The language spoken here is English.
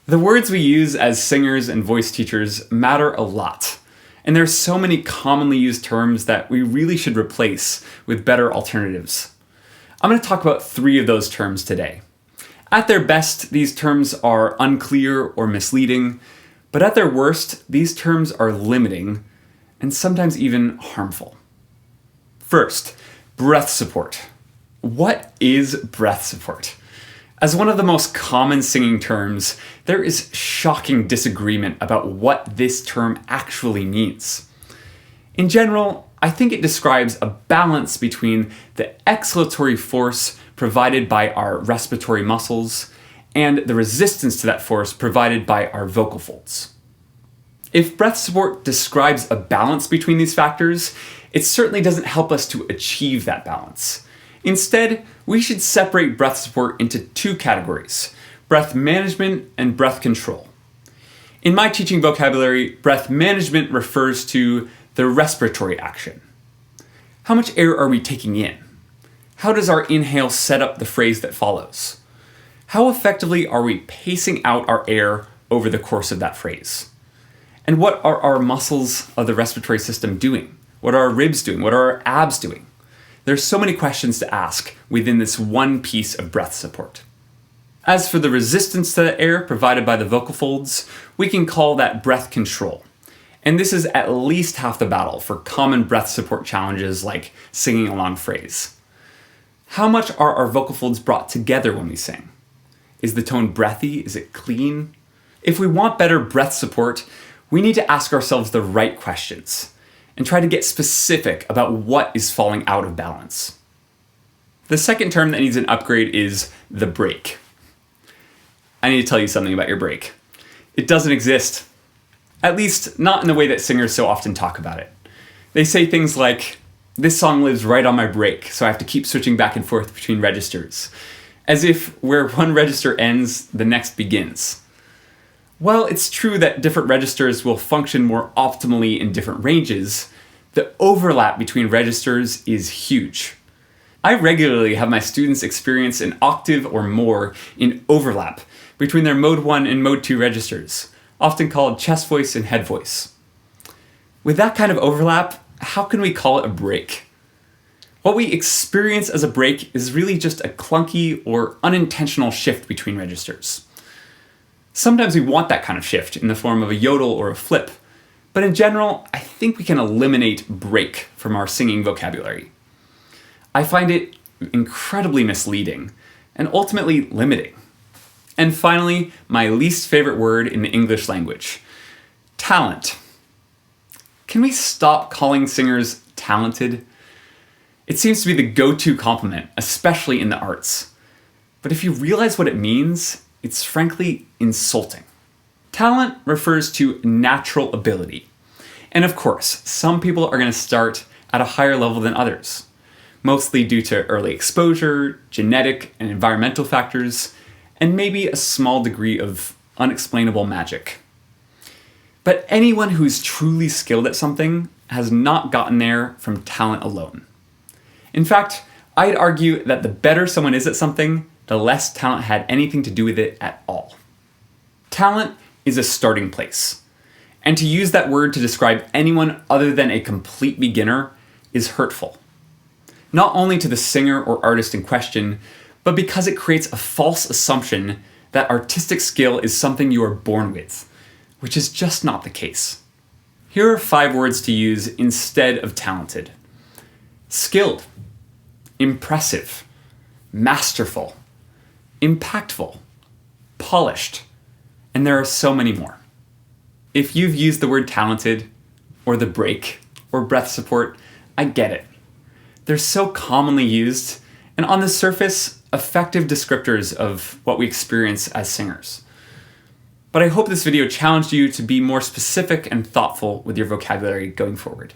The words we use as singers and voice teachers matter a lot, and there's so many commonly used terms that we really should replace with better alternatives. I'm going to talk about 3 of those terms today. At their best, these terms are unclear or misleading, but at their worst, these terms are limiting and sometimes even harmful. First, breath support. What is breath support? As one of the most common singing terms, there is shocking disagreement about what this term actually means. In general, I think it describes a balance between the exhalatory force provided by our respiratory muscles and the resistance to that force provided by our vocal folds. If breath support describes a balance between these factors, it certainly doesn't help us to achieve that balance. Instead, we should separate breath support into 2 categories: breath management and breath control. In my teaching vocabulary, breath management refers to the respiratory action. How much air are we taking in? How does our inhale set up the phrase that follows? How effectively are we pacing out our air over the course of that phrase? And what are our muscles of the respiratory system doing? What are our ribs doing? What are our abs doing? There's so many questions to ask within this one piece of breath support. As for the resistance to the air provided by the vocal folds, we can call that breath control. And this is at least half the battle for common breath support challenges like singing a long phrase. How much are our vocal folds brought together when we sing? Is the tone breathy? Is it clean? If we want better breath support, we need to ask ourselves the right questions and try to get specific about what is falling out of balance. The second term that needs an upgrade is the break. I need to tell you something about your break. It doesn't exist. At least, not in the way that singers so often talk about it. They say things like, "This song lives right on my break, so I have to keep switching back and forth between registers," as if where one register ends, the next begins. While it's true that different registers will function more optimally in different ranges, the overlap between registers is huge. I regularly have my students experience an octave or more in overlap between their mode 1 and mode 2 registers, often called chest voice and head voice. With that kind of overlap, how can we call it a break? What we experience as a break is really just a clunky or unintentional shift between registers. Sometimes we want that kind of shift in the form of a yodel or a flip, but in general, I think we can eliminate break from our singing vocabulary. I find it incredibly misleading and ultimately limiting. And finally, my least favorite word in the English language: talent. Can we stop calling singers talented? It seems to be the go-to compliment, especially in the arts. But if you realize what it means, it's frankly insulting. Talent refers to natural ability. And of course, some people are going to start at a higher level than others, mostly due to early exposure, genetic and environmental factors, and maybe a small degree of unexplainable magic. But anyone who's truly skilled at something has not gotten there from talent alone. In fact, I'd argue that the better someone is at something, the less talent had anything to do with it at all. Talent is a starting place. And to use that word to describe anyone other than a complete beginner is hurtful. Not only to the singer or artist in question, but because it creates a false assumption that artistic skill is something you are born with, which is just not the case. Here are 5 words to use instead of talented: skilled, impressive, masterful, impactful, polished, and there are so many more. If you've used the word talented, or the break, or breath support, I get it. They're so commonly used, and on the surface, effective descriptors of what we experience as singers. But I hope this video challenged you to be more specific and thoughtful with your vocabulary going forward.